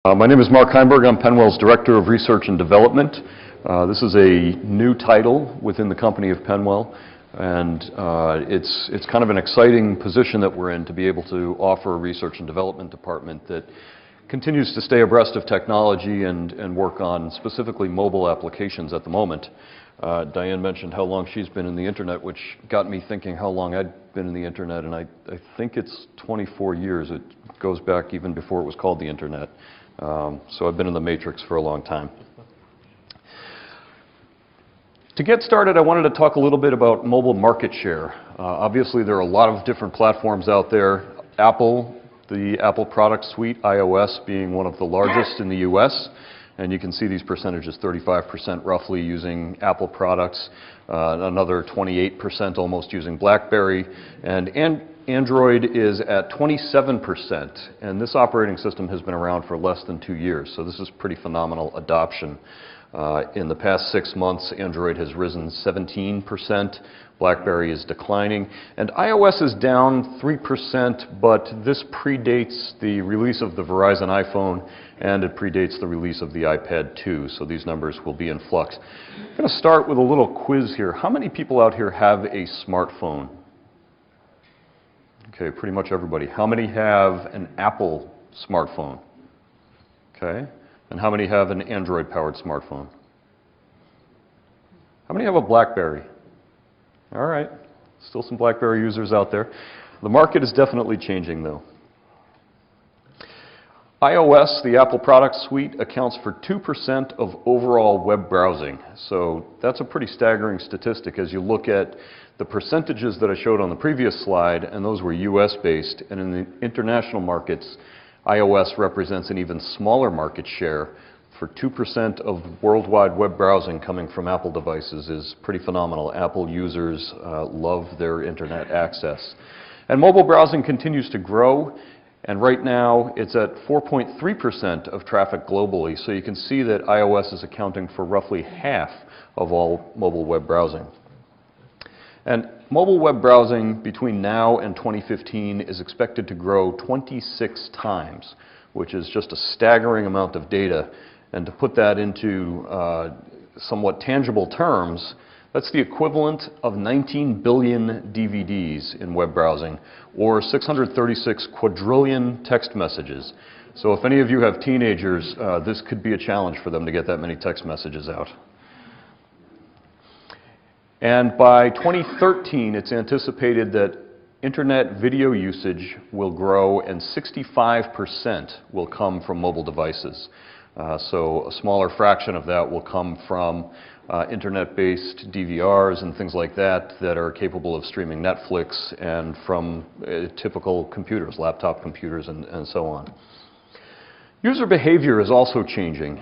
My name is Mark Heimberg. I'm Penwell's Director of Research and Development. This is a new title within the company of Penwell, and it's kind of an exciting position that we're in to be able to offer a research and development department that continues to stay abreast of technology and work on specifically mobile applications at the moment. Diane mentioned how long she's been in the internet, which got me thinking how long I'd been in the internet, and I think it's 24 years. It goes back even before it was called the internet. So I've been in the matrix for a long time. To get started, I wanted to talk a little bit about mobile market share. Obviously, there are a lot of different platforms out there. Apple, the Apple product suite, iOS being one of the largest in the US. And you can see these percentages, 35% roughly using Apple products, another 28% almost using BlackBerry, and Android is at 27%, and this operating system has been around for less than 2 years, so this is pretty phenomenal adoption. In the past 6 months, Android has risen 17%, BlackBerry is declining, and iOS is down 3%, but this predates the release of the Verizon iPhone, and it predates the release of the iPad 2, so these numbers will be in flux. I'm going to start with a little quiz here. How many people out here have a smartphone? Okay, pretty much everybody. How many have an Apple smartphone? Okay. And how many have an Android-powered smartphone? How many have a BlackBerry? All right. Still some BlackBerry users out there. The market is definitely changing, though. iOS, the Apple product suite, accounts for 2% of overall web browsing. So that's a pretty staggering statistic as you look at the percentages that I showed on the previous slide, and those were US-based, and in the international markets, iOS represents an even smaller market share. For 2% of worldwide web browsing coming from Apple devices is pretty phenomenal. Apple users love their internet access. And mobile browsing continues to grow, and right now it's at 4.3% of traffic globally, so you can see that iOS is accounting for roughly half of all mobile web browsing. And mobile web browsing between now and 2015 is expected to grow 26 times, which is just a staggering amount of data. And to put that into somewhat tangible terms, that's the equivalent of 19 billion DVDs in web browsing, or 636 quadrillion text messages. So if any of you have teenagers, this could be a challenge for them to get that many text messages out. And by 2013, it's anticipated that internet video usage will grow and 65% will come from mobile devices. So a smaller fraction of that will come from internet-based DVRs and things like that that are capable of streaming Netflix, and from typical computers, laptop computers, and so on. User behavior is also changing.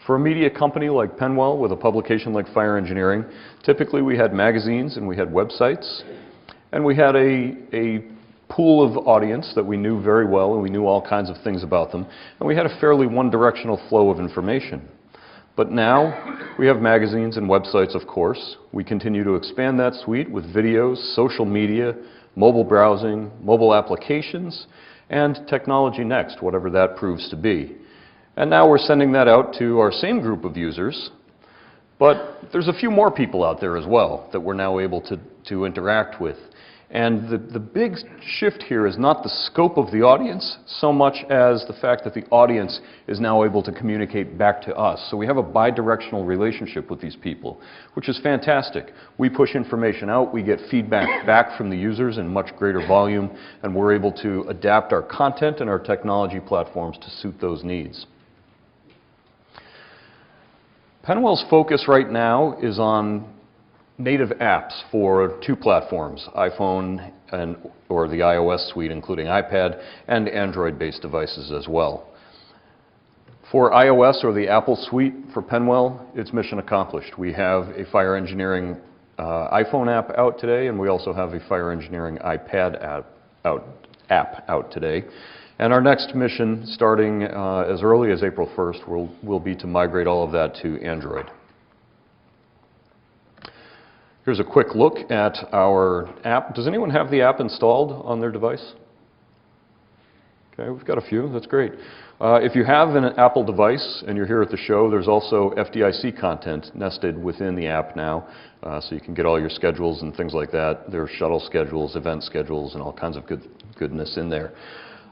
For a media company like Penwell, with a publication like Fire Engineering, typically we had magazines and we had websites, and we had a pool of audience that we knew very well, and we knew all kinds of things about them, and we had a fairly one-directional flow of information. But now we have magazines and websites, of course. We continue to expand that suite with videos, social media, mobile browsing, mobile applications, and technology next, whatever that proves to be. And now we're sending that out to our same group of users, but there's a few more people out there as well that we're now able to interact with. And the big shift here is not the scope of the audience so much as the fact that the audience is now able to communicate back to us. So we have a bi-directional relationship with these people, which is fantastic. We push information out, we get feedback back from the users in much greater volume, and we're able to adapt our content and our technology platforms to suit those needs. Penwell's focus right now is on native apps for 2 platforms, iPhone or the iOS suite, including iPad, and Android-based devices as well. For iOS or the Apple suite for Penwell, it's mission accomplished. We have a Fire Engineering iPhone app out today, and we also have a Fire Engineering iPad app out today. And our next mission, starting as early as April 1st, will be to migrate all of that to Android. Here's a quick look at our app. Does anyone have the app installed on their device? Okay, we've got a few. That's great. If you have an Apple device and you're here at the show, there's also FDIC content nested within the app now, so you can get all your schedules and things like that. There are shuttle schedules, event schedules, and all kinds of goodness in there.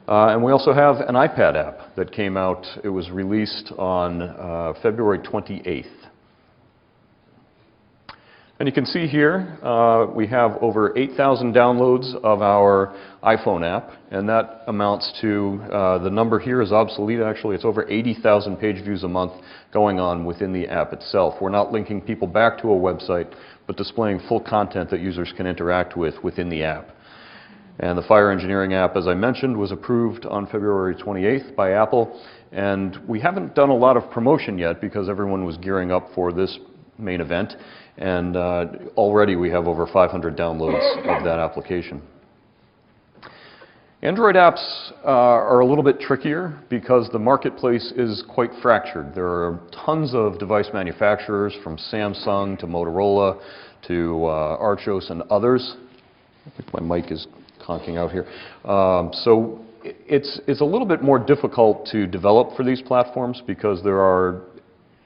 And we also have an iPad app that came out. It was released on February 28th. And you can see here, we have over 8,000 downloads of our iPhone app, and that amounts to, the number here is obsolete actually, it's over 80,000 page views a month going on within the app itself. We're not linking people back to a website, but displaying full content that users can interact with within the app. And the fire engineering app, as I mentioned, was approved on February 28th by Apple, and we haven't done a lot of promotion yet because everyone was gearing up for this main event. And already we have over 500 downloads of that application. Android apps are a little bit trickier because the marketplace is quite fractured. There are tons of device manufacturers from Samsung to Motorola to Archos and others. I think my mic is conking out here. So it's a little bit more difficult to develop for these platforms because there are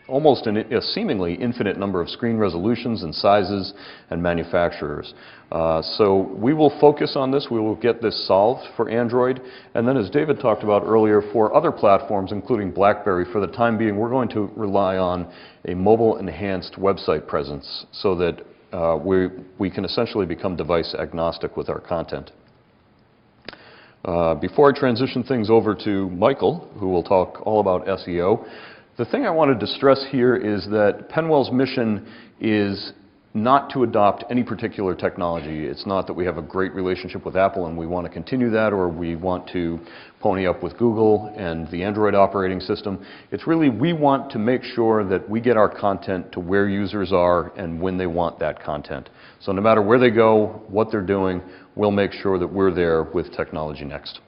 almost a seemingly infinite number of screen resolutions and sizes and manufacturers. So we will focus on this. We will get this solved for Android. And then as David talked about earlier, for other platforms, including BlackBerry, for the time being, we're going to rely on a mobile-enhanced website presence so that we can essentially become device agnostic with our content. Before I transition things over to Michael, who will talk all about SEO, the thing I wanted to stress here is that Penwell's mission is not to adopt any particular technology. It's not that we have a great relationship with Apple and we want to continue that, or we want to pony up with Google and the Android operating system. It's really we want to make sure that we get our content to where users are and when they want that content. So no matter where they go, what they're doing, we'll make sure that we're there with Technology Next.